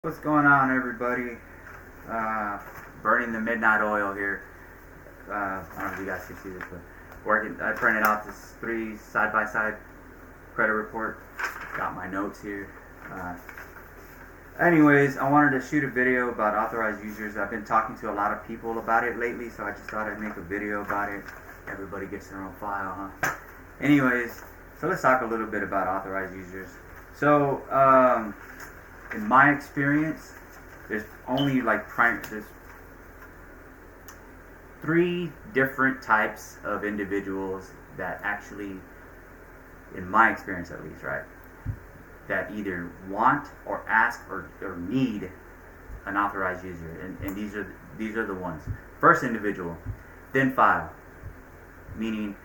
What's going on, everybody? Uh, Burning the midnight oil here. I don't know if you guys can see this, but working. I printed out this 3 side-by-side credit report. Got my notes here. Anyways, I wanted to shoot a video about authorized users. I've been talking to a lot of people about it lately, so I just thought I'd make a video about it. Everybody gets their own file, huh? Anyways, so let's talk a little bit about authorized users. So, in my experience, there's only there's 3 different types of individuals that actually, in my experience at least, right, that either want or ask or need an authorized user, and these are the ones. First individual, thin file, meaning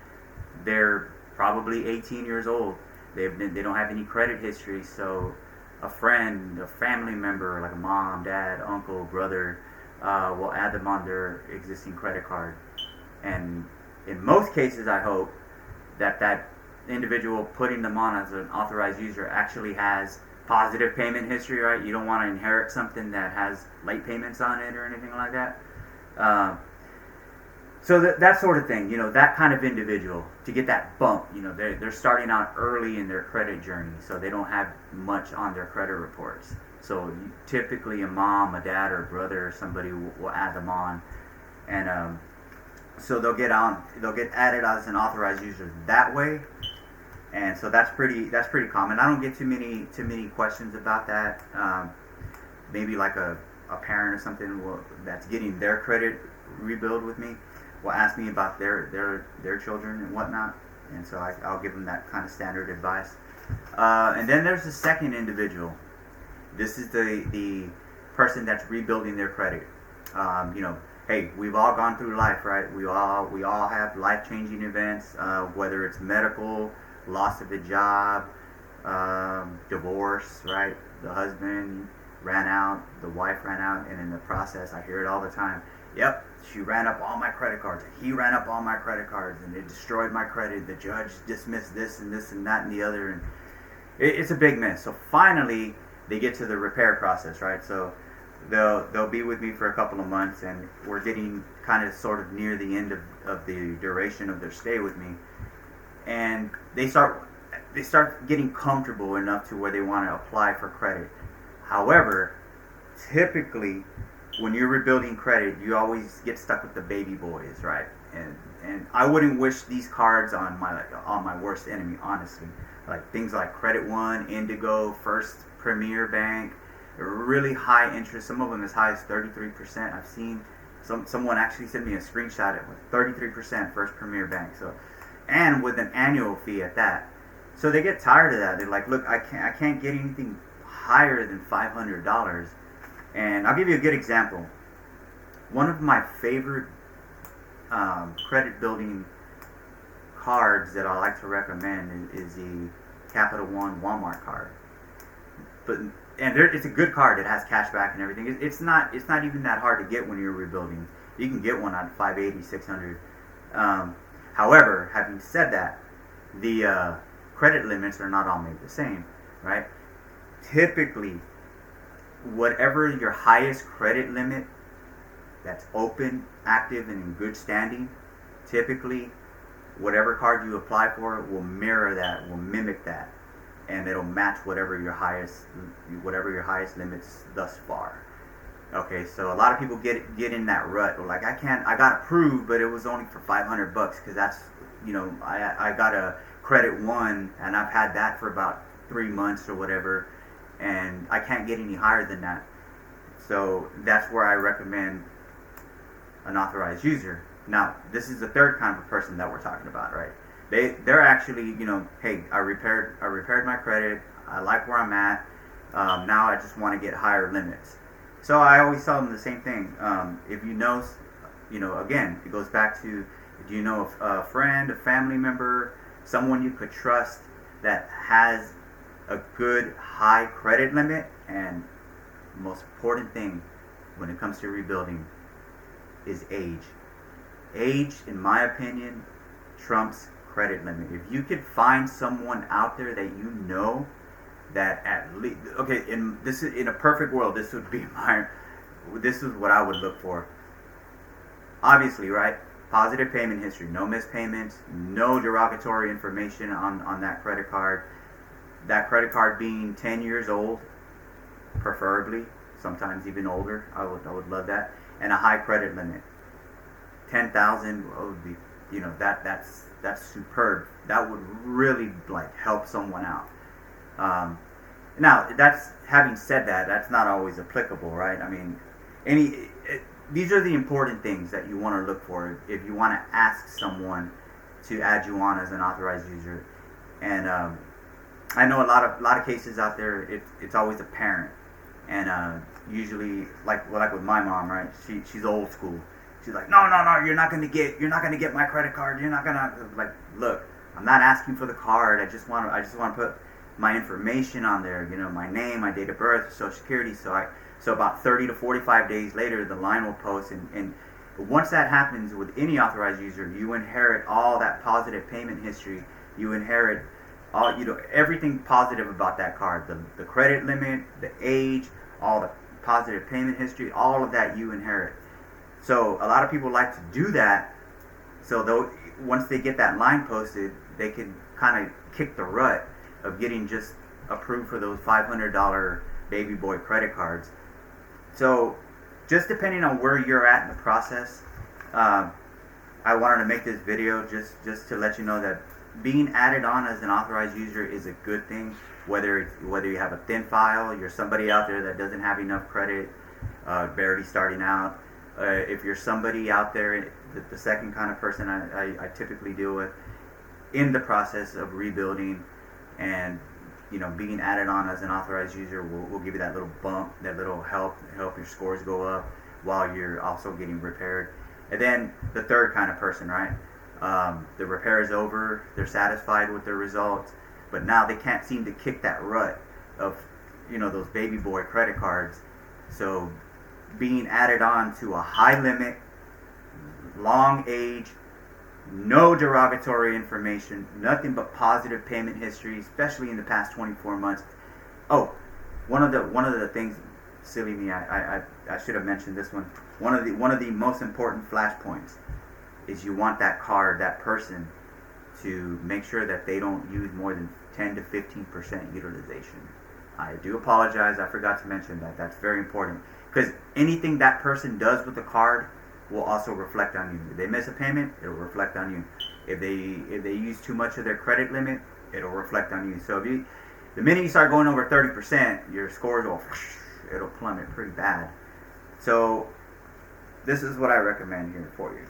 they're probably 18 years old. They don't have any credit history, so a friend, a family member, like a mom, dad, uncle, brother, will add them on their existing credit card. And in most cases, I hope that individual putting them on as an authorized user actually has positive payment history, right? You don't want to inherit something that has late payments on it or anything like that. So that sort of thing, that kind of individual, to get that bump, they're starting out early in their credit journey, so they don't have much on their credit reports. So typically a mom, a dad, or a brother or somebody will add them on, and so they'll get added as an authorized user that way. And so that's pretty common. I don't get too many questions about that. Maybe like a parent or something that's getting their credit rebuild with me will ask me about their children and whatnot, and so I'll give them that kind of standard advice. And then there's the second individual. This is the person that's rebuilding their credit. Hey, we've all gone through life, right? We all have life-changing events, whether it's medical, loss of a job, divorce, right? The husband ran out, the wife ran out, and in the process, I hear it all the time. Yep, she ran up all my credit cards. He ran up all my credit cards, and it destroyed my credit. The judge dismissed this and that and the other, and it's a big mess. So finally, they get to the repair process, right? So they'll be with me for a couple of months, and we're getting kind of sort of near the end of the duration of their stay with me, and they start getting comfortable enough to where they want to apply for credit. However, typically, when you're rebuilding credit, you always get stuck with the baby boys, right? And I wouldn't wish these cards on my worst enemy, honestly. Like things like Credit One, Indigo, First Premier Bank, really high interest. Some of them as high as 33%. I've seen someone actually sent me a screenshot with 33% First Premier Bank. So, and with an annual fee at that. So they get tired of that. They're like, look, I can't get anything higher than $500. And I'll give you a good example. One of my favorite credit building cards that I like to recommend is the Capital One Walmart card. It's a good card. It has cash back and everything. It's not even that hard to get when you're rebuilding. You can get one at 580, 600. However, having said that, the credit limits are not all made the same, right? Typically, whatever your highest credit limit that's open, active, and in good standing, typically whatever card you apply for will mirror that, will mimic that, and it'll match whatever your highest limits thus far. Okay, so a lot of people get in that rut. Like, I got approved, but it was only for $500 because that's, I got a Credit One, and I've had that for about 3 months or whatever, and I can't get any higher than that. So that's where I recommend an authorized user. Now, this is the third kind of person that we're talking about, right? They're actually, hey, I repaired my credit. I like where I'm at. Now I just want to get higher limits. So I always tell them the same thing. If again, it goes back to, do you know a friend, a family member, someone you could trust that has a good high credit limit? And the most important thing when it comes to rebuilding is age. Age, in my opinion, trumps credit limit. If you could find someone out there that that at least, okay, in a perfect world, this is what I would look for. Obviously, right? Positive payment history, no missed payments, no derogatory information on that credit card. That credit card being 10 years old, preferably, sometimes even older. I would love that. And a high credit limit. 10,000 would be, that's superb. That would really like help someone out. Now, having said that, that's not always applicable, right? I mean, these are the important things that you want to look for if you want to ask someone to add you on as an authorized user. And I know a lot of cases out there, it's always a parent, and usually like with my mom, right? She's old school. She's like, no, you're not gonna get my credit card. You're not gonna, like, look, I'm not asking for the card. I just want to put my information on there. My name, my date of birth, Social Security. So about 30 to 45 days later, the line will post, and once that happens with any authorized user, you inherit all that positive payment history. You inherit all, everything positive about that card, the credit limit, the age, all the positive payment history, all of that you inherit. So a lot of people like to do that, so once they get that line posted, they can kind of kick the rut of getting just approved for those $500 baby boy credit cards. So just depending on where you're at in the process, I wanted to make this video just to let you know that being added on as an authorized user is a good thing. Whether you have a thin file, you're somebody out there that doesn't have enough credit, barely starting out. If you're somebody out there, the second kind of person I typically deal with in the process of rebuilding, and being added on as an authorized user will give you that little bump, that little help your scores go up while you're also getting repaired. And then the third kind of person, right? The repair is over, they're satisfied with their results, but now they can't seem to kick that rut of those baby boy credit cards. So being added on to a high limit, long age, no derogatory information, nothing but positive payment history, especially in the past 24 months. Oh, one of the things, silly me, I should have mentioned this one. One of the most important flashpoints is you want that person to make sure that they don't use more than 10 to 15% utilization. I do apologize, I forgot to mention that. That's very important, because anything that person does with the card will also reflect on you. If they miss a payment, it'll reflect on you. If they use too much of their credit limit, it'll reflect on you. So the minute you start going over 30%, your scores it'll plummet pretty bad. So this is what I recommend here for you.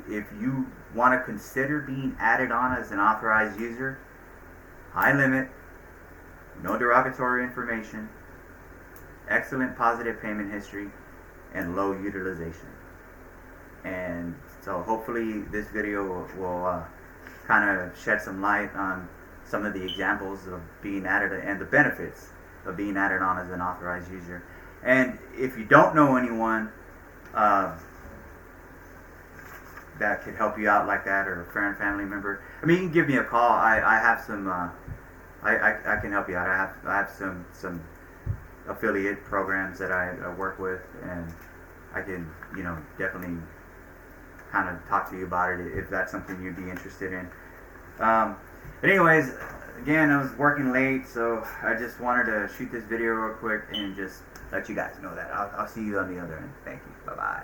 If you want to consider being added on as an authorized user, high limit, no derogatory information, excellent positive payment history, and low utilization. And so hopefully this video will kind of shed some light on some of the examples of being added and the benefits of being added on as an authorized user. And if you don't know anyone that could help you out like that, or a friend, family member, I mean, you can give me a call. I have some I can help you out. I have some affiliate programs that I work with, and I can definitely kind of talk to you about it if that's something you'd be interested in. But anyways, again, I was working late, so I just wanted to shoot this video real quick and just let you guys know that. I'll see you on the other end. Thank you. Bye bye.